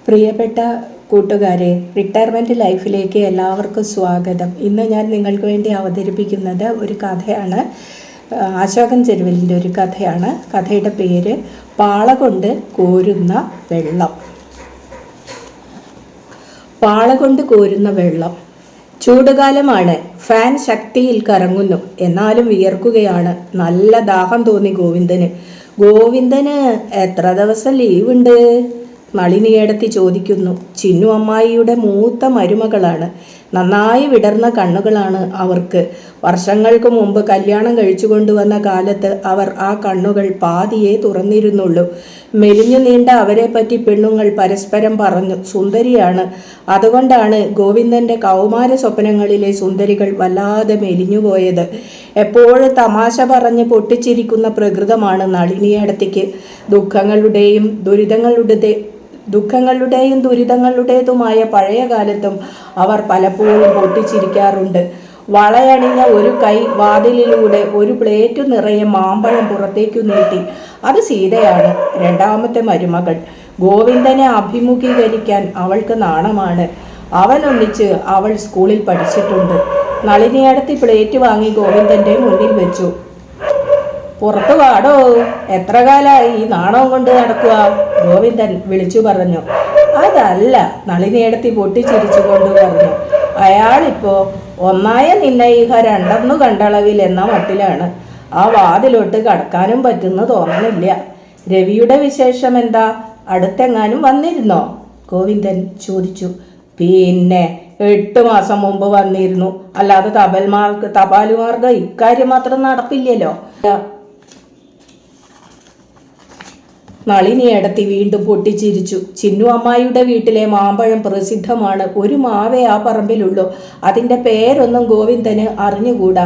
പ്രിയപ്പെട്ട കൂട്ടുകാരെ, റിട്ടയർമെൻറ്റ് ലൈഫിലേക്ക് എല്ലാവർക്കും സ്വാഗതം. ഇന്ന് ഞാൻ നിങ്ങൾക്ക് വേണ്ടി അവതരിപ്പിക്കുന്നത് ഒരു കഥയാണ്. അശോകൻ ചെരുവിലിൻ്റെ ഒരു കഥയാണ്. കഥയുടെ പേര് പാള കൊണ്ട് കോരുന്ന വെള്ളം. പാള കൊണ്ട് കോരുന്ന വെള്ളം. ചൂടുകാലമാണ്. ഫാൻ ശക്തിയിൽ കറങ്ങുന്നു. എന്നാലും വിയർക്കുകയാണ്. നല്ല ദാഹം തോന്നി ഗോവിന്ദന് എത്ര ദിവസം ലീവുണ്ട്? നളിനിയേടത്തി ചോദിക്കുന്നു. ചിന്നു അമ്മായിയുടെ മൂത്ത മരുമകളാണ്. നന്നായി വിടർന്ന കണ്ണുകളാണ് അവർക്ക്. വർഷങ്ങൾക്ക് മുമ്പ് കല്യാണം കഴിച്ചു കൊണ്ടുവന്ന കാലത്ത് അവർ ആ കണ്ണുകൾ പാതിയെ തുറന്നിരുന്നുള്ളൂ. മെലിഞ്ഞു നീണ്ട അവരെ പറ്റി പെണ്ണുങ്ങൾ പരസ്പരം പറഞ്ഞു, സുന്ദരിയാണ്. അതുകൊണ്ടാണ് ഗോവിന്ദന്റെ കൗമാര സ്വപ്നങ്ങളിലെ സുന്ദരികൾ വല്ലാതെ മെലിഞ്ഞുപോയത്. എപ്പോഴും തമാശ പറഞ്ഞ് പൊട്ടിച്ചിരിക്കുന്ന പ്രകൃതമാണ് നളിനിയേടത്തിക്ക്. ദുഃഖങ്ങളുടെയും ദുരിതങ്ങളുടേതുമായ പഴയ കാലത്തും അവർ പലപ്പോഴും പൊട്ടിച്ചിരിക്കാറുണ്ട്. വളയണിഞ്ഞ ഒരു കൈ വാതിലിലൂടെ ഒരു പ്ലേറ്റ് നിറയെ മാമ്പഴം പുറത്തേക്കു നീട്ടി. അത് സീതയാണ്, രണ്ടാമത്തെ മരുമകൾ. ഗോവിന്ദനെ അഭിമുഖീകരിക്കാൻ അവൾക്ക് നാണമാണ്. അവനൊന്നിച്ച് അവൾ സ്കൂളിൽ പഠിച്ചിട്ടുണ്ട്. നളിനിയടത്തി പ്ലേറ്റ് വാങ്ങി ഗോവിന്ദന്റെ മുന്നിൽ വെച്ചു. പുറത്തു പാടോ, എത്ര കാലമായി ഈ നാണവും കൊണ്ട് നടക്കുക? ഗോവിന്ദൻ വിളിച്ചു പറഞ്ഞു. അതല്ല, നളിനിയടത്തി പൊട്ടിച്ചിരിച്ചു കൊണ്ട് പറഞ്ഞു. അയാളിപ്പോ ഒന്നായ നിന്നയിഹ രണ്ടെന്നു കണ്ടളവിൽ എന്ന മട്ടിലാണ്. ആ വാതിലോട്ട് കടക്കാനും പറ്റുന്നു തോന്നണില്ല. രവിയുടെ വിശേഷം എന്താ? അടുത്തെങ്ങാനും വന്നിരുന്നോ? ഗോവിന്ദൻ ചോദിച്ചു. പിന്നെ 8 മാസം മുമ്പ് വന്നിരുന്നു. അല്ലാതെ തപാലുമാർഗം ഇക്കാര്യം മാത്രം നടപ്പില്ലല്ലോ. നളിനിയേടത്തി വീണ്ടും പൊട്ടിച്ചിരിച്ചു. ചിന്നു അമ്മായിയുടെ വീട്ടിലെ മാമ്പഴം പ്രസിദ്ധമാണ്. ഒരു മാവേ ആ പറമ്പിലുള്ളൂ. അതിൻ്റെ പേരൊന്നും ഗോവിന്ദന് അറിഞ്ഞുകൂടാ.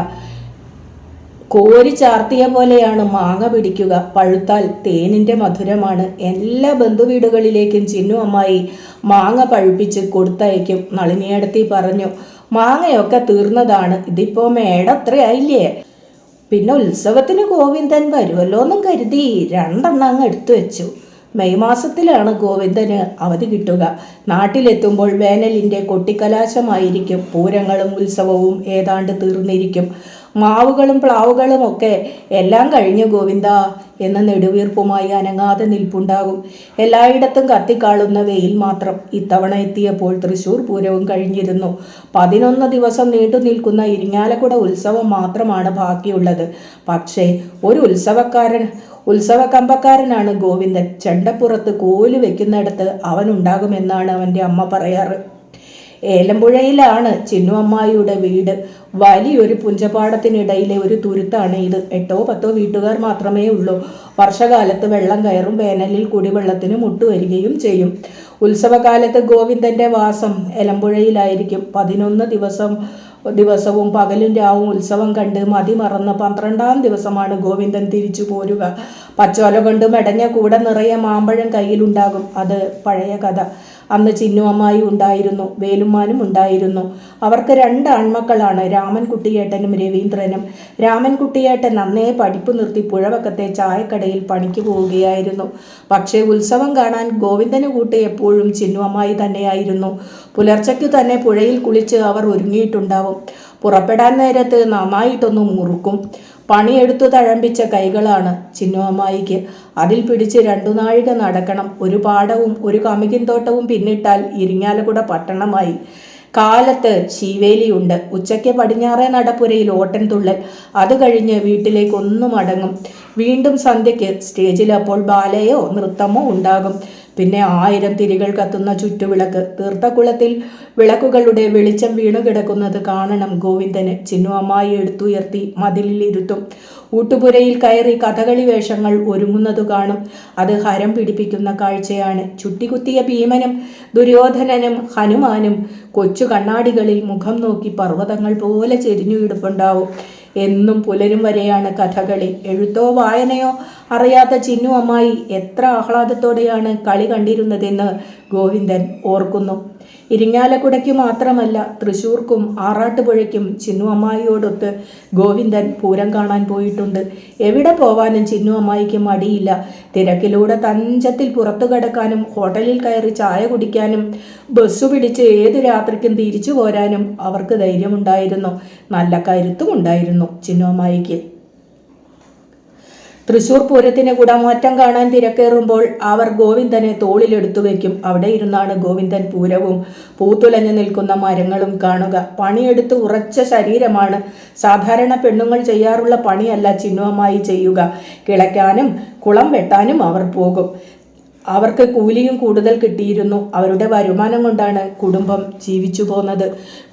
കോരി ചാർത്തിയ പോലെയാണ് മാങ്ങ പിടിക്കുക. പഴുത്താൽ തേനിൻ്റെ മധുരമാണ്. എല്ലാ ബന്ധുവീടുകളിലേക്കും ചിന്നു അമ്മായി മാങ്ങ പഴുപ്പിച്ച് കൊടുത്തയക്കും. നളിനിയേടത്തി പറഞ്ഞു. മാങ്ങയൊക്കെ തീർന്നതാണ്. ഇതിപ്പോൾ മേടത്രയായില്ലേ? പിന്നെ ഉത്സവത്തിന് ഗോവിന്ദൻ വരുമല്ലോ എന്നും കരുതി 2 അങ്ങ് എടുത്തു വെച്ചു. മെയ് മാസത്തിലാണ് ഗോവിന്ദന് അവധി കിട്ടുക. നാട്ടിലെത്തുമ്പോൾ വേനലിൻ്റെ കൊട്ടിക്കലാശമായിരിക്കും. പൂരങ്ങളും ഉത്സവവും ഏതാണ്ട് തീർന്നിരിക്കും. മാവുകളും പ്ലാവുകളും ഒക്കെ എല്ലാം കഴിഞ്ഞു ഗോവിന്ദ എന്ന നെടുവീർപ്പുമായി അനങ്ങാതെ നിൽപ്പുണ്ടാകും. എല്ലായിടത്തും കത്തിക്കാളുന്ന വെയിൽ മാത്രം. ഇത്തവണ എത്തിയപ്പോൾ തൃശ്ശൂർ പൂരവും കഴിഞ്ഞിരുന്നു. 11 ദിവസം നീണ്ടു നിൽക്കുന്ന ഇരിങ്ങാലക്കുട ഉത്സവം മാത്രമാണ് ബാക്കിയുള്ളത്. പക്ഷേ ഒരു ഉത്സവക്കമ്പക്കാരനാണ് ഗോവിന്ദൻ. ചെണ്ടപ്പുറത്ത് കോല് വെക്കുന്നിടത്ത് അവനുണ്ടാകുമെന്നാണ് അവൻ്റെ അമ്മ പറയാറ്. ഏലമ്പുഴയിലാണ് ചിന്നു അമ്മായിയുടെ വീട്. വലിയൊരു പുഞ്ചപാടത്തിനിടയിലെ ഒരു തുരുത്താണ് ഇത്. 8-10 വീട്ടുകാർ മാത്രമേ ഉള്ളൂ. വർഷകാലത്ത് വെള്ളം കയറും. വേനലിൽ കുടിവെള്ളത്തിന് മുട്ടുവരികയും ചെയ്യും. ഉത്സവകാലത്ത് ഗോവിന്ദന്റെ വാസം എലമ്പുഴയിലായിരിക്കും. 11 ദിവസവും പകലും രാവും ഉത്സവം കണ്ട് മതിമറന്ന് 12-ാം ദിവസമാണ് ഗോവിന്ദൻ തിരിച്ചു പോരുക. പച്ചോല കൊണ്ട് മെടഞ്ഞ കൂടെ നിറയെ മാമ്പഴം കയ്യിലുണ്ടാകും. അത് പഴയ കഥ. അന്ന് ചിന്നു അമ്മായി ഉണ്ടായിരുന്നു. വേലുമ്മാനും ഉണ്ടായിരുന്നു. അവർക്ക് 2 ആൺമക്കളാണ്, രാമൻകുട്ടിയേട്ടനും രവീന്ദ്രനും. രാമൻകുട്ടിയേട്ടൻ അന്നേ പഠിപ്പ് നിർത്തി പുഴവക്കത്തെ ചായക്കടയിൽ പണിക്ക് പോവുകയായിരുന്നു. പക്ഷേ ഉത്സവം കാണാൻ ഗോവിന്ദന് കൂട്ട് എപ്പോഴും ചിന്നു അമ്മായി തന്നെയായിരുന്നു. പുലർച്ചയ്ക്കു തന്നെ പുഴയിൽ കുളിച്ച് അവർ ഒരുങ്ങിയിട്ടുണ്ടാവും. പുറപ്പെടാൻ നേരത്ത് നന്നായിട്ടൊന്ന് മുറുക്കും. പണിയെടുത്തു തഴമ്പിച്ച കൈകളാണ് ചിന്നു അമ്മായിക്ക്. അതിൽ പിടിച്ച് 2 നാഴിക നടക്കണം. ഒരു പാടവും ഒരു കമുകിൻ തോട്ടവും പിന്നിട്ടാൽ ഇരിങ്ങാലക്കുട പട്ടണമായി. കാലത്ത് ശീവേലിയുണ്ട്. ഉച്ചയ്ക്ക് പടിഞ്ഞാറേ നടപ്പുരയിൽ ഓട്ടൻ തുള്ളൽ. അത് കഴിഞ്ഞ് വീട്ടിലേക്ക് മടങ്ങും. വീണ്ടും സന്ധ്യയ്ക്ക് സ്റ്റേജിൽ അപ്പോൾ ബാലയോ നൃത്തമോ ഉണ്ടാകും. പിന്നെ 1000 തിരികൾ കത്തുന്ന ചുറ്റുവിളക്ക്. തീർത്ഥക്കുളത്തിൽ വിളക്കുകളുടെ വെളിച്ചം വീണുകിടക്കുന്നത് കാണണം ഗോവിന്ദന്. ചിന്നു അമ്മായി എടുത്തുയർത്തി മതിലിൽ ഇരുത്തും. ഊട്ടുപുരയിൽ കയറി കഥകളി വേഷങ്ങൾ ഒരുങ്ങുന്നത് കാണും. അത് ഹരം പിടിപ്പിക്കുന്ന കാഴ്ചയാണ്. ചുട്ടികുത്തിയ ഭീമനും ദുര്യോധനനും ഹനുമാനും കൊച്ചു കണ്ണാടികളിൽ മുഖം നോക്കി പർവ്വതങ്ങൾ പോലെ ചെരിഞ്ഞു കിടപ്പുണ്ടാവും. എന്നും പുലരും വരെയാണ് കഥകളി. എഴുത്തോ വായനയോ അറിയാത്ത ചിന്നു അമ്മായി എത്ര ആഹ്ലാദത്തോടെയാണ് കളി കണ്ടിരുന്നതെന്ന് ഗോവിന്ദൻ ഓർക്കുന്നു. ഇരിങ്ങാലക്കുടയ്ക്ക് മാത്രമല്ല തൃശ്ശൂർക്കും ആറാട്ടുപുഴയ്ക്കും ചിന്നു അമ്മായിയോടൊത്ത് ഗോവിന്ദൻ പൂരം കാണാൻ പോയിട്ടുണ്ട്. എവിടെ പോവാനും ചിന്നു അമ്മായിക്ക് മടിയില്ല. തിരക്കിലൂടെ തഞ്ചത്തിൽ പുറത്തു കിടക്കാനും ഹോട്ടലിൽ കയറി ചായ കുടിക്കാനും ബസ്സു പിടിച്ച് ഏത് രാത്രിക്കും തിരിച്ചു പോരാനും അവർക്ക് ധൈര്യമുണ്ടായിരുന്നു. നല്ല കരുത്തുമുണ്ടായിരുന്നു ചിന്നു അമ്മായിക്ക്. തൃശൂർ പൂരത്തിന് കുടമാറ്റം കാണാൻ തിരക്കേറുമ്പോൾ അവർ ഗോവിന്ദനെ തോളിലെടുത്തു വയ്ക്കും. അവിടെ ഇരുന്നാണ് ഗോവിന്ദൻ പൂരവും പൂത്തുലഞ്ഞു നിൽക്കുന്ന മരങ്ങളും കാണുക. പണിയെടുത്ത് ഉറച്ച ശരീരമാണ്. സാധാരണ പെണ്ണുങ്ങൾ ചെയ്യാറുള്ള പണിയല്ല ചിന്നു അമ്മായി ചെയ്യുക. കിളയ്ക്കാനും കുളം വെട്ടാനും അവർ പോകും. അവർക്ക് കൂലിയും കൂടുതൽ കിട്ടിയിരുന്നു. അവരുടെ വരുമാനം കൊണ്ടാണ് കുടുംബം ജീവിച്ചു പോന്നത്.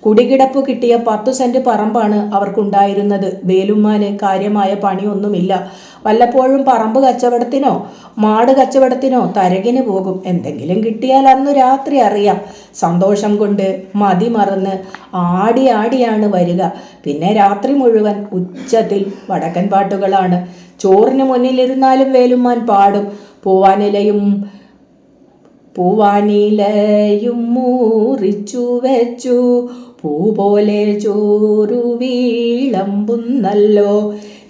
കുടികിടപ്പ് കിട്ടിയ 10 സെന്റ് പറമ്പാണ് അവർക്കുണ്ടായിരുന്നത്. വേലുമ്മാന് കാര്യമായ പണിയൊന്നുമില്ല. വല്ലപ്പോഴും പറമ്പ് കച്ചവടത്തിനോ മാട് കച്ചവടത്തിനോ തരകിന് പോകും. എന്തെങ്കിലും കിട്ടിയാൽ അന്ന് രാത്രി അറിയാം. സന്തോഷം കൊണ്ട് മതി മറന്ന് ആടിയാണ് വരിക. പിന്നെ രാത്രി മുഴുവൻ ഉച്ചത്തിൽ വടക്കൻ പാട്ടുകളാണ്. ചോറിന് മുന്നിലിരുന്നാലും വേലുമ്മാൻ പാടും. പൂവാനിലയും മൂറിച്ചു വെച്ചു പൂ പോലെ ചോറു വീളമ്പുന്നല്ലോ.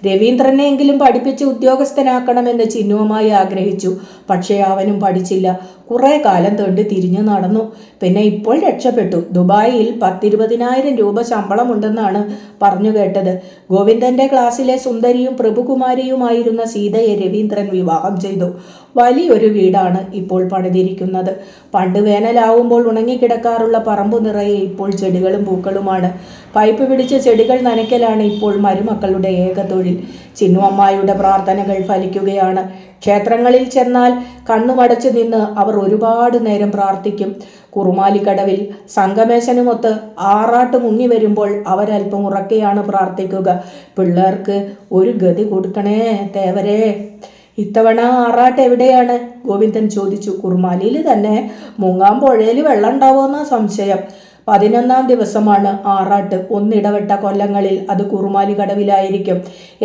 രവീന്ദ്രനെങ്കിലും പഠിപ്പിച്ച് ഉദ്യോഗസ്ഥനാക്കണമെന്ന് ചിന്നു അമ്മായി ആഗ്രഹിച്ചു. പക്ഷേ അവനും പഠിച്ചില്ല. കുറേ കാലം തൊണ്ട് തിരിഞ്ഞു നടന്നു. പിന്നെ ഇപ്പോൾ രക്ഷപ്പെട്ടു. ദുബായിൽ 10-20,000 രൂപ ശമ്പളമുണ്ടെന്നാണ് പറഞ്ഞു കേട്ടത്. ഗോവിന്ദന്റെ ക്ലാസ്സിലെ സുന്ദരിയും പ്രഭുകുമാരിയുമായിരുന്ന സീതയെ രവീന്ദ്രൻ വിവാഹം ചെയ്തു. വലിയൊരു വീടാണ് ഇപ്പോൾ പണിതിരിക്കുന്നത്. പണ്ട് വേനലാവുമ്പോൾ ഉണങ്ങിക്കിടക്കാറുള്ള പറമ്പു നിറയെ ഇപ്പോൾ ചെടികളും പൂക്കളുമാണ്. പൈപ്പ് പിടിച്ച് ചെടികൾ നനയ്ക്കലാണ് ഇപ്പോൾ മരുമക്കളുടെ ഏക തൊഴിൽ. ചിന്നു അമ്മായിയുടെ പ്രാർത്ഥനകൾ ഫലിക്കുകയാണ്. ക്ഷേത്രങ്ങളിൽ ചെന്നാൽ കണ്ണുമടച്ചു നിന്ന് അവർ ഒരുപാട് നേരം പ്രാർത്ഥിക്കും. കുറുമാലിക്കടവിൽ സംഗമേശനുമൊത്ത് ആറാട്ട് മുങ്ങി വരുമ്പോൾ അവരൽപ്പം ഉറക്കെയാണ് പ്രാർത്ഥിക്കുക. പിള്ളേർക്ക് ഒരു ഗതി കൊടുക്കണേ തേവരേ. ഇത്തവണ ആറാട്ട് എവിടെയാണ്? ഗോവിന്ദൻ ചോദിച്ചു. കുറുമാലിയിൽ തന്നെ. മുങ്ങാൻ പുഴയിൽ വെള്ളം ഉണ്ടാവുമെന്ന സംശയം. 11-ാം ദിവസമാണ് ആറാട്ട്. ഒന്നിടവിട്ട കൊല്ലങ്ങളിൽ അത് കുറുമാലി കടവിലായിരിക്കും.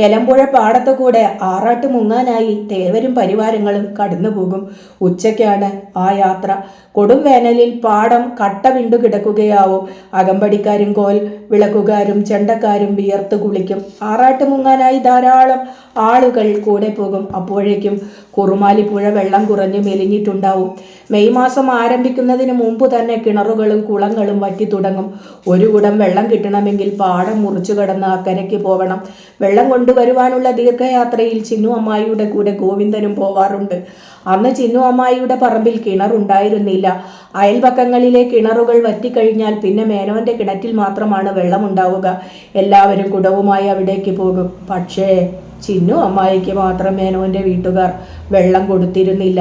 എലമ്പുഴ പാടത്തു കൂടെ ആറാട്ട് മുങ്ങാനായി തേവരും പരിവാരങ്ങളും കടന്നുപോകും. ഉച്ചയ്ക്കാണ് ആ യാത്ര. കൊടും വേനലിൽ പാടം കട്ട വിണ്ടു കിടക്കുകയാവും. അകമ്പടിക്കാരും കോൽ വിളക്കുകാരും ചെണ്ടക്കാരും വിയർത്ത് കുളിക്കും. ആറാട്ട് മുങ്ങാനായി ധാരാളം ആളുകൾ കൂടെ പോകും. അപ്പോഴേക്കും കുറുമാലി പുഴ വെള്ളം കുറഞ്ഞ് മെലിഞ്ഞിട്ടുണ്ടാവും. മെയ് മാസം ആരംഭിക്കുന്നതിന് മുമ്പ് തന്നെ കിണറുകളും കുളങ്ങളും വറ്റി തുടങ്ങും. ഒരു കുടം വെള്ളം കിട്ടണമെങ്കിൽ പാടം മുറിച്ചു കടന്ന് അക്കരയ്ക്ക് പോകണം. വെള്ളം കൊണ്ടുവരുവാനുള്ള ദീർഘയാത്രയിൽ ചിന്നു അമ്മായിയുടെ കൂടെ ഗോവിന്ദനും പോവാറുണ്ട്. അന്ന് ചിന്നു അമ്മായിയുടെ പറമ്പിൽ കിണറുണ്ടായിരുന്നില്ല. അയൽപക്കങ്ങളിലെ കിണറുകൾ വറ്റിക്കഴിഞ്ഞാൽ പിന്നെ മേനോന്റെ കിണറ്റിൽ മാത്രമാണ് വെള്ളമുണ്ടാവുക. എല്ലാവരും കുടവുമായി അവിടേക്ക് പോകും. പക്ഷേ ചിന്നു അമ്മായിക്ക് മാത്രം മേനോന്റെ വീട്ടുകാർ വെള്ളം കൊടുത്തിരുന്നില്ല.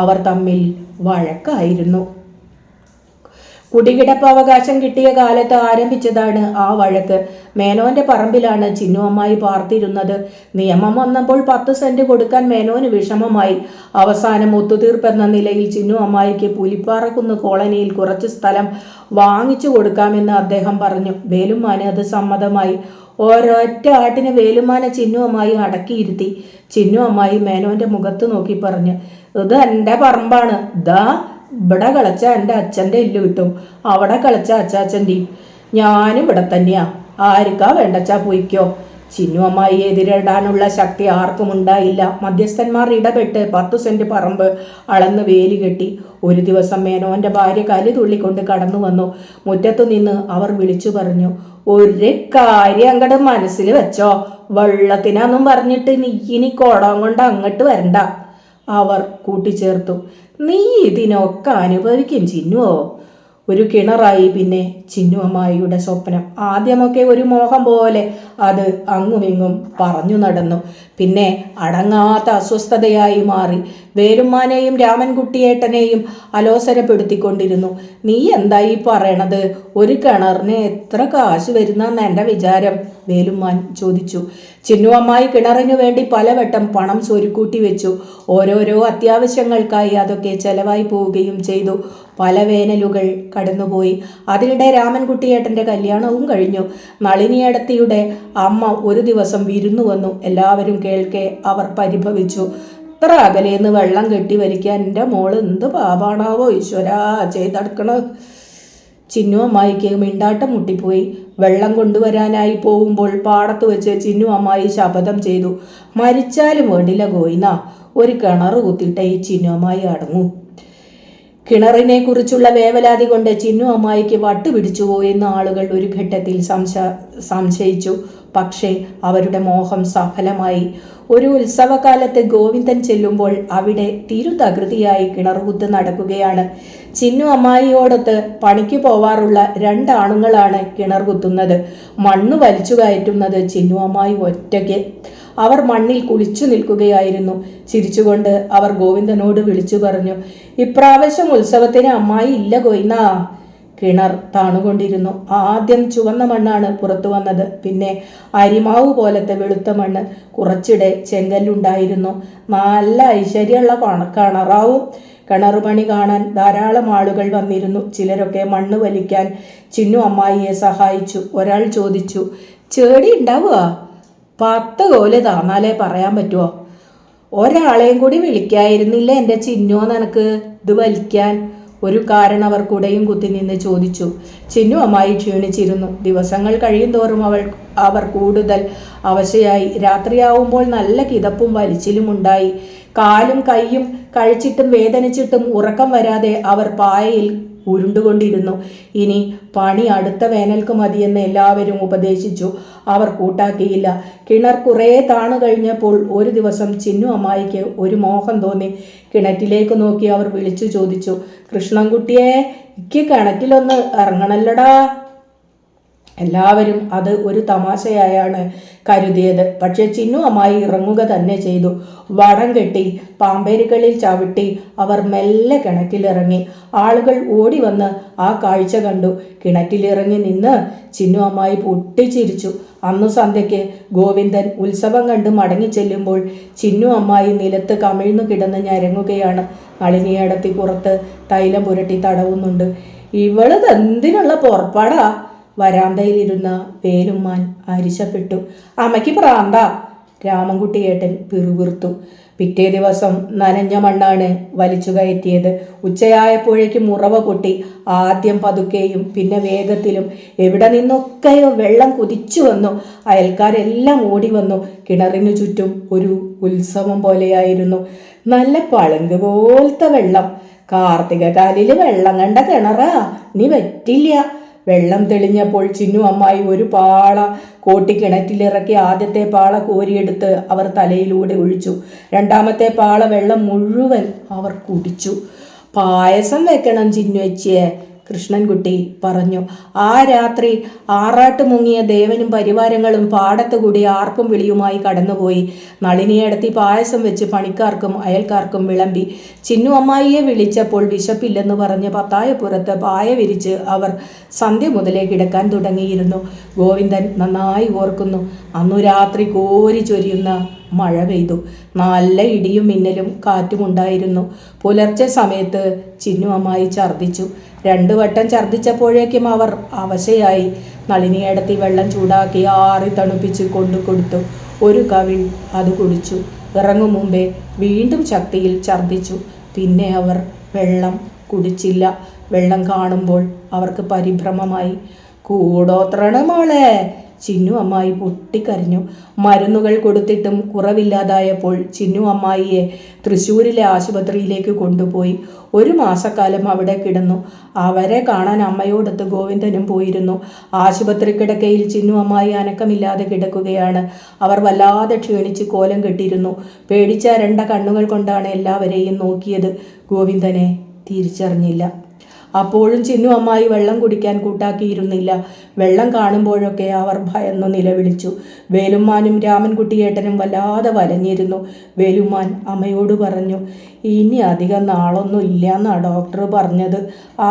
അവർ തമ്മിൽ വഴക്കായിരുന്നു. കുടികിടപ്പ് അവകാശം കിട്ടിയ കാലത്ത് ആരംഭിച്ചതാണ് ആ വഴക്ക്. മേനോന്റെ പറമ്പിലാണ് ചിന്നു അമ്മായി പാർത്തിരുന്നത്. നിയമം വന്നപ്പോൾ 10 സെന്റ് കൊടുക്കാൻ മേനോന് വിഷമമായി. അവസാനം ഒത്തുതീർപ്പെന്ന നിലയിൽ ചിന്നു അമ്മായിക്ക് പുലിപ്പാറക്കുന്ന് കോളനിയിൽ കുറച്ച് സ്ഥലം വാങ്ങിച്ചു കൊടുക്കാമെന്ന് അദ്ദേഹം പറഞ്ഞു. വേലുമ്മാന് അത് സമ്മതമായി. ഒരൊറ്റ ആട്ടിന് വേലുമ്മാനെ ചിന്നു അമ്മായി അടക്കിയിരുത്തി. ചിന്നു അമ്മായി മേനോന്റെ മുഖത്ത് നോക്കി പറഞ്ഞു, ഇത് എൻ്റെ പറമ്പാണ്. ദാ ഇവിടെ കളിച്ച എൻ്റെ അച്ഛൻ്റെ ഇല്ല് കിട്ടും, അവിടെ കളിച്ച അച്ചാച്ചൻ്റെയും. ഞാനും ഇവിടെ തന്നെയാ. ആർക്കാ വേണ്ടച്ചാ പോയിക്കോ. ചിന്നു അമ്മായി എതിരിടാനുള്ള ശക്തി ആർക്കും ഉണ്ടായില്ല. മധ്യസ്ഥന്മാർ ഇടപെട്ട് 10 സെന്റ് പറമ്പ് അളന്ന് വേലി കെട്ടി. ഒരു ദിവസം മേനോന്റെ ഭാര്യ കലി തുള്ളിക്കൊണ്ട് കടന്നു വന്നു. മുറ്റത്തു നിന്ന് അവർ വിളിച്ചു പറഞ്ഞു, ഒരു കാര്യം അങ്ങോട്ട് മനസ്സിൽ വെച്ചോ, വെള്ളത്തിനാന്നും പറഞ്ഞിട്ട് നീ ഇനി കുടം കൊണ്ട് അങ്ങോട്ട് വരണ്ട. അവർ കൂട്ടിച്ചേർത്തു, നീ ഇതിനൊക്കെ അനുഭവിക്കും ചിന്നുവോ. ഒരു കിണറായി പിന്നെ ചിന്നു അമ്മായിയുടെ സ്വപ്നം. ആദ്യമൊക്കെ ഒരു മോഹം പോലെ അത് അങ്ങുമിങ്ങും പറഞ്ഞു നടന്നു. പിന്നെ അടങ്ങാത്ത അസ്വസ്ഥതയായി മാറി. വേലുമ്മാനെയും രാമൻകുട്ടിയേട്ടനെയും അലോസരപ്പെടുത്തിക്കൊണ്ടിരുന്നു. നീ എന്തായി പറയണത്? ഒരു കിണറിന് എത്ര കാശ് വരുന്നെന്ന് എൻ്റെ വിചാരം? വേലുമ്മാൻ ചോദിച്ചു. ചിന്നു അമ്മായി കിണറിനു വേണ്ടി പലവട്ടം പണം സ്വരുക്കൂട്ടി വെച്ചു. ഓരോരോ അത്യാവശ്യങ്ങൾക്കായി അതൊക്കെ ചെലവായി പോവുകയും ചെയ്തു. പല വേനലുകൾ കടന്നുപോയി. അതിനിടെ രാമൻകുട്ടിയേട്ടൻ്റെ കല്യാണവും കഴിഞ്ഞു. നളിനിയടത്തിയുടെ അമ്മ ഒരു ദിവസം വിരുന്നു വന്നു. എല്ലാവരും കേൾക്കെ അവർ പരിഭവിച്ചു. ഇത്ര അകലേന്ന് വെള്ളം കെട്ടി വലിക്കാൻ എൻ്റെ മോള് എന്ത് പാപാണാവോ ഈശ്വരാ ചെയ്തെടുക്കണത്. ചിന്നു അമ്മായിക്ക് മിണ്ടാട്ടം മുട്ടിപ്പോയി. വെള്ളം കൊണ്ടുവരാനായി പോകുമ്പോൾ പാടത്ത് വെച്ച് ചിന്നു അമ്മായി ശപഥം ചെയ്തു, മരിച്ചാലും വേണ്ടില്ല ഗോയിന, ഒരു കിണർ കുത്തിയിട്ടേ ഈ ചിന്നു അമ്മായി അടങ്ങൂ. കിണറിനെ കുറിച്ചുള്ള വേവലാതി കൊണ്ട് ചിന്നു അമ്മായിക്ക് വട്ടുപിടിച്ചുവോ എന്ന് ആളുകൾ ഒരു ഘട്ടത്തിൽ സംശയിച്ചു. പക്ഷേ അവരുടെ മോഹം സഫലമായി. ഒരു ഉത്സവകാലത്ത് ഗോവിന്ദൻ ചെല്ലുമ്പോൾ അവിടെ തിരുതകൃതിയായി കിണറുകുത്ത് നടക്കുകയാണ്. ചിന്നു അമ്മായിയോടൊത്ത് പണിക്ക് പോവാറുള്ള 2 ആണുങ്ങളാണ് കിണർ കുത്തുന്നത്. മണ്ണ് വലിച്ചു കയറ്റുന്നത് ചിന്നു അമ്മായി ഒറ്റയ്ക്ക്. അവർ മണ്ണിൽ കുളിച്ചു നിൽക്കുകയായിരുന്നു. ചിരിച്ചുകൊണ്ട് അവർ ഗോവിന്ദനോട് വിളിച്ചു പറഞ്ഞു, ഇപ്രാവശ്യം ഉത്സവത്തിന് അമ്മായി ഇല്ല ഗോയിന. കിണർ താണുകൊണ്ടിരുന്നു. ആദ്യം ചുവന്ന മണ്ണാണ് പുറത്തു വന്നത്. പിന്നെ അരിമാവ് പോലത്തെ വെളുത്ത മണ്ണ്. കുറച്ചിടെ ചെങ്കല്ലുണ്ടായിരുന്നു. നല്ല ഐശ്വര്യമുള്ള കിണറാവും. കിണറുപണി കാണാൻ ധാരാളം ആളുകൾ വന്നിരുന്നു. ചിലരൊക്കെ മണ്ണ് വലിക്കാൻ ചിന്നു അമ്മായിയെ സഹായിച്ചു. ഒരാൾ ചോദിച്ചു, ചേടി ഉണ്ടാവുക? 10 കോല് താന്നാലേ പറയാൻ പറ്റുമോ? ഒരാളെയും കൂടി വിളിക്കായിരുന്നില്ല എൻ്റെ ചിന്നോ നിനക്ക് ഇത് വലിക്കാൻ? ഒരു കാരണവർ കുടയും കുത്തി നിന്ന് ചോദിച്ചു. ചിന്നു അമ്മായി ക്ഷീണിച്ചിരുന്നു. ദിവസങ്ങൾ കഴിയും തോറും അവർ കൂടുതൽ അവശയായി. രാത്രിയാവുമ്പോൾ നല്ല കിതപ്പും വലിച്ചിലും ഉണ്ടായി. കാലും കൈയും കഴിച്ചിട്ടും വേദനിച്ചിട്ടും ഉറക്കം വരാതെ അവർ പായയിൽ ഉരുണ്ടുകൊണ്ടിരുന്നു. ഇനി പണി അടുത്ത വേനൽക്ക് മതിയെന്ന് എല്ലാവരും ഉപദേശിച്ചു. അവർ കൂട്ടാക്കിയില്ല. കിണർ കുറേ താണു കഴിഞ്ഞപ്പോൾ ഒരു ദിവസം ചിന്നു അമ്മായിക്ക് ഒരു മോഹം തോന്നി. കിണറ്റിലേക്ക് നോക്കി അവർ വിളിച്ചു ചോദിച്ചു, കൃഷ്ണൻകുട്ടിയെ, ഇക്ക് കിണറ്റിലൊന്ന് ഇറങ്ങണല്ലടാ. എല്ലാവരും അത് ഒരു തമാശയായാണ് കരുതിയത്. പക്ഷെ ചിന്നു അമ്മായി ഇറങ്ങുക തന്നെ ചെയ്തു. വടം കെട്ടി പാമ്പേരുകളിൽ ചവിട്ടി അവർ മെല്ലെ കിണറ്റിലിറങ്ങി. ആളുകൾ ഓടി വന്ന് ആ കാഴ്ച കണ്ടു. കിണറ്റിലിറങ്ങി നിന്ന് ചിന്നു അമ്മായി പൊട്ടിച്ചിരിച്ചു. അന്നു സന്ധ്യയ്ക്ക് ഗോവിന്ദൻ ഉത്സവം കണ്ട് മടങ്ങി ചെല്ലുമ്പോൾ ചിന്നു അമ്മായി നിലത്ത് കമിഴ്ന്നു കിടന്ന് ഞരങ്ങുകയാണ്. നളിനിയടത്തി പുറത്ത് തൈലം പുരട്ടി തടവുന്നുണ്ട്. ഇവളത് എന്തിനുള്ള പുറപ്പാടാ? വരാന്തയിലിരുന്ന വേലുമ്മാൻ അരിശപ്പെട്ടു. അമ്മയ്ക്ക് പ്രാന്ത, രാമൻകുട്ടിയേട്ടൻ പിറുപിറുത്തു. പിറ്റേ ദിവസം നനഞ്ഞ മണ്ണാണ് വലിച്ചു കയറ്റിയത്. ഉച്ചയായപ്പോഴേക്കും ഉറവ പൊട്ടി. ആദ്യം പതുക്കെയും പിന്നെ വേഗത്തിലും. എവിടെ നിന്നൊക്കെയോ വെള്ളം കുതിച്ചു വന്നു. അയൽക്കാരെല്ലാം ഓടി വന്നു. കിണറിനു ചുറ്റും ഒരു ഉത്സവം പോലെയായിരുന്നു. നല്ല പളുങ്ക് പോലത്തെ വെള്ളം. കാർത്തിക കാലില് വെള്ളം കണ്ട കിണറാ, നീ പറ്റില്ല. വെള്ളം തെളിഞ്ഞപ്പോൾ ചിന്നു അമ്മായി ഒരു പാള കോട്ടി കിണറ്റിലിറക്കി. ആദ്യത്തെ പാള കോരിയെടുത്ത് അവർ തലയിലൂടെ ഒഴിച്ചു. 2ാമത്തെ പാള വെള്ളം മുഴുവൻ അവർ കുടിച്ചു. പായസം വെക്കണം ചിന്നുവച്ചിയെ, കൃഷ്ണൻകുട്ടി പറഞ്ഞു. ആ രാത്രി ആറാട്ട് മുങ്ങിയ ദേവനും പരിവാരങ്ങളും പാടത്തുകൂടി ആർപ്പും വിളിയുമായി കടന്നുപോയി. നളിനിയടത്തി പായസം വെച്ച് പണിക്കാർക്കും അയൽക്കാർക്കും വിളമ്പി. ചിന്നു അമ്മായിയെ വിളിച്ചപ്പോൾ വിശപ്പില്ലെന്ന് പറഞ്ഞ് പത്തായപ്പുറത്ത് പായ വിരിച്ച് അവർ സന്ധ്യ മുതലേ കിടക്കാൻ തുടങ്ങിയിരുന്നു. ഗോവിന്ദൻ നന്നായി ഓർക്കുന്നു. അന്നു രാത്രി കോരി ചൊരിയുന്ന മഴ പെയ്തു. നല്ല ഇടിയും മിന്നലും കാറ്റുമുണ്ടായിരുന്നു. പുലർച്ചെ സമയത്ത് ചിന്നു അമ്മായി ഛർദ്ദിച്ചു. 2 വട്ടം ഛർദ്ദിച്ചപ്പോഴേക്കും അവർ അവശയായി. നളിനിയടത്തി വെള്ളം ചൂടാക്കി ആറി തണുപ്പിച്ച് കൊണ്ടു കൊടുത്തു. ഒരു കവിൾ അത് കുടിച്ചു. ഇറങ്ങും മുമ്പേ വീണ്ടും ശക്തിയിൽ ഛർദ്ദിച്ചു. പിന്നെ അവർ വെള്ളം കുടിച്ചില്ല. വെള്ളം കാണുമ്പോൾ അവർക്ക് പരിഭ്രമമായി. കൂടോത്രണ മോളെ, ചിന്നു അമ്മായി പൊട്ടിക്കരഞ്ഞു. മരുന്നുകൾ കൊടുത്തിട്ടും കുറവില്ലാതായപ്പോൾ ചിന്നു അമ്മായിയെ തൃശ്ശൂരിലെ ആശുപത്രിയിലേക്ക് കൊണ്ടുപോയി. 1 മാസക്കാലം അവിടെ കിടന്നു. അവരെ കാണാൻ അമ്മയോടൊത്ത് ഗോവിന്ദനും പോയിരുന്നു. ആശുപത്രി കിടക്കയിൽ ചിന്നു അമ്മായി അനക്കമില്ലാതെ കിടക്കുകയാണ്. അവർ വല്ലാതെ ക്ഷീണിച്ച് കോലം കെട്ടിയിരുന്നു. പേടിച്ച 2 കണ്ണുകൾ കൊണ്ടാണ് എല്ലാവരെയും നോക്കിയത്. ഗോവിന്ദനെ തിരിച്ചറിഞ്ഞില്ല. അപ്പോഴും ചിന്നു അമ്മായി വെള്ളം കുടിക്കാൻ കൂട്ടാക്കിയിരുന്നില്ല. വെള്ളം കാണുമ്പോഴൊക്കെ അവർ ഭയന്നു നിലവിളിച്ചു. വേലുമ്മാനും രാമൻകുട്ടിയേട്ടനും വല്ലാതെ വലഞ്ഞിരുന്നു. വേലുമ്മാൻ അമ്മയോട് പറഞ്ഞു, ഇനി അധികം നാളൊന്നും ഇല്ലയെന്നാ ഡോക്ടർ പറഞ്ഞത്.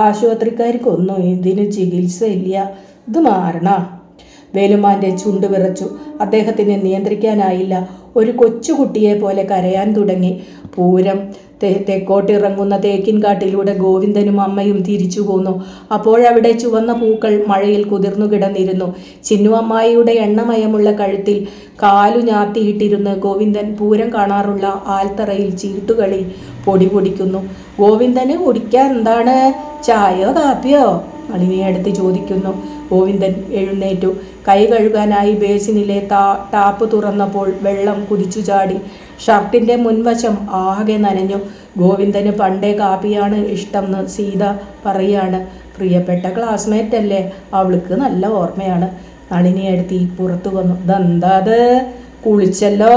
ആശുപത്രിക്കാർക്കൊന്നും ഇതിന് ചികിത്സയില്ല, ഇത് മാറണ. വേലുമ്മാൻ്റെ ചുണ്ട് വിറച്ചു. അദ്ദേഹത്തിന് നിയന്ത്രിക്കാനായില്ല. ഒരു കൊച്ചുകുട്ടിയെ പോലെ കരയാൻ തുടങ്ങി. പൂരം തെക്കോട്ടിറങ്ങുന്ന തേക്കിൻകാട്ടിലൂടെ ഗോവിന്ദനും അമ്മയും തിരിച്ചു പോന്നു. അപ്പോഴവിടെ ചുവന്ന പൂക്കൾ മഴയിൽ കുതിർന്നു കിടന്നിരുന്നു. ചിന്നു അമ്മായിയുടെ എണ്ണമയമുള്ള കഴുത്തിൽ കാലു ഞാത്തിയിട്ടിരുന്ന് ഗോവിന്ദൻ പൂരം കാണാറുള്ള ആൽത്തറയിൽ ചീട്ടുകളി പൊടി പൊടിക്കുന്നു. ഗോവിന്ദന് കുടിക്കാൻ എന്താണ്, ചായയോ കാപ്പിയോ? നളിനിയടുത്ത് ചോദിക്കുന്നു. ഗോവിന്ദൻ എഴുന്നേറ്റു. കൈ കഴുകാനായി ബേസിനിലെ ടാപ്പ് തുറന്നപ്പോൾ വെള്ളം കുതിച്ചു ചാടി. ഷർട്ടിൻ്റെ മുൻവശം ആകെ നനഞ്ഞു. ഗോവിന്ദന് പണ്ടേ കാപ്പിയാണ് ഇഷ്ടമെന്ന് സീത പറയാണ്. പ്രിയപ്പെട്ട ക്ലാസ്മേറ്റ് അല്ലേ, അവൾക്ക് നല്ല ഓർമ്മയാണ്. നളിനിയടുത്ത് പുറത്തു വന്നു. ഇതെന്താത്, കുളിച്ചല്ലോ?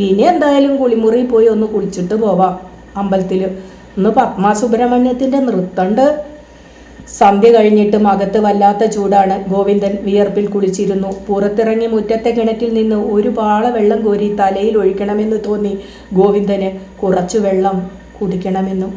ഇനി എന്തായാലും കുളിമുറി പോയി ഒന്ന് കുളിച്ചിട്ട് പോവാം. അമ്പലത്തിൽ ഒന്ന് പത്മ സുബ്രഹ്മണ്യത്തിൻ്റെ നൃത്തമുണ്ട്. സന്ധ്യ കഴിഞ്ഞിട്ടും അകത്ത് വല്ലാത്ത ചൂടാണ്. ഗോവിന്ദൻ വിയർപ്പിൽ കുളിച്ചിരുന്നു. പുറത്തിറങ്ങി മുറ്റത്തെ കിണറ്റിൽ നിന്ന് ഒരു പാള വെള്ളം കോരി തലയിൽ ഒഴിക്കണമെന്ന് തോന്നി ഗോവിന്ദന്. കുറച്ചു വെള്ളം കുടിക്കണമെന്നും.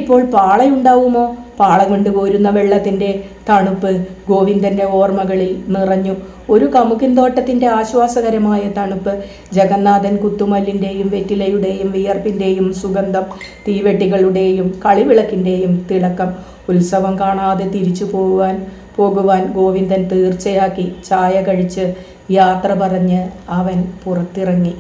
ഇപ്പോൾ പാളയുണ്ടാവുമോ? പാള കൊണ്ട് കോരുന്ന വെള്ളത്തിൻ്റെ തണുപ്പ് ഗോവിന്ദൻ്റെ ഓർമ്മകളിൽ നിറഞ്ഞു. ഒരു കമുകിൻ തോട്ടത്തിൻ്റെ ആശ്വാസകരമായ തണുപ്പ്. ജഗന്നാഥൻ കുത്തുമല്ലിൻ്റെയും വെറ്റിലയുടെയും വിയർപ്പിൻ്റെയും സുഗന്ധം. തീവെട്ടികളുടെയും കളിവിളക്കിൻ്റെയും തിളക്കം. ഉത്സവം കാണാതെ തിരിച്ചു പോകുവാൻ ഗോവിന്ദൻ തീർച്ചയാക്കി. ചായ കഴിച്ച് യാത്ര പറഞ്ഞ് അവൻ പുറത്തിറങ്ങി.